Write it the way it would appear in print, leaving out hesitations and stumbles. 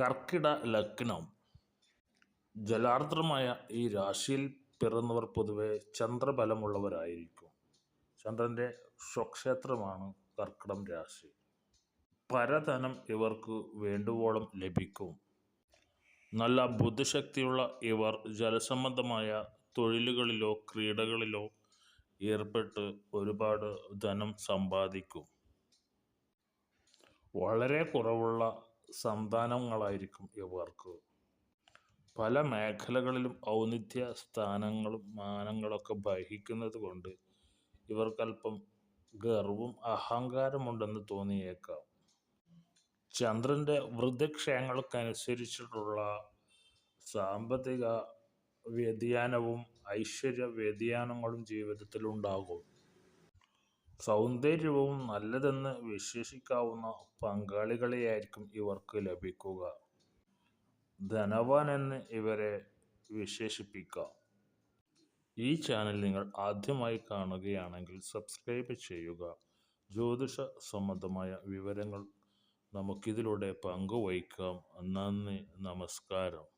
കർക്കിട ലഗ്നം. ജലാർദ്രമായ ഈ രാശിയിൽ പിറന്നവർ പൊതുവെ ചന്ദ്രബലമുള്ളവരായിരിക്കും. ചന്ദ്രൻ്റെ സ്വക്ഷേത്രമാണ് കർക്കിടം രാശി. പരധനം ഇവർക്ക് വേണ്ടുവോളം ലഭിക്കും. നല്ല ബുദ്ധിശക്തിയുള്ള ഇവർ ജലസംബന്ധമായ തൊഴിലുകളിലോ ക്രീഡകളിലോ ഏർപ്പെട്ട് ഒരുപാട് ധനം സമ്പാദിക്കും. വളരെ കുറവുള്ള സന്താനങ്ങളായിരിക്കും ഇവർക്ക്. പല മേഖലകളിലും ഔന്നിത്യ സ്ഥാനങ്ങളും മാനങ്ങളൊക്കെ വഹിക്കുന്നത് കൊണ്ട് ഇവർക്കല്പം ഗർവും അഹങ്കാരമുണ്ടെന്ന് തോന്നിയേക്കാം. ചന്ദ്രൻ്റെ വൃദ്ധിക്ഷയങ്ങൾക്കനുസരിച്ചിട്ടുള്ള സാമ്പത്തിക വ്യതിയാനവും ഐശ്വര്യ വ്യതിയാനങ്ങളും ജീവിതത്തിലുണ്ടാകും. സൗന്ദര്യവും നല്ലതെന്ന് വിശേഷിക്കാവുന്ന പങ്കാളികളെയായിരിക്കും ഇവർക്ക് ലഭിക്കുക. ധനവാൻ എന്ന് ഇവരെ വിശേഷിപ്പിക്കാം. ഈ ചാനൽ നിങ്ങൾ ആദ്യമായി കാണുകയാണെങ്കിൽ സബ്സ്ക്രൈബ് ചെയ്യുക. ജ്യോതിഷ സംബന്ധമായ വിവരങ്ങൾ നമുക്കിതിലൂടെ പങ്കുവയ്ക്കാം. നന്ദി, നമസ്കാരം.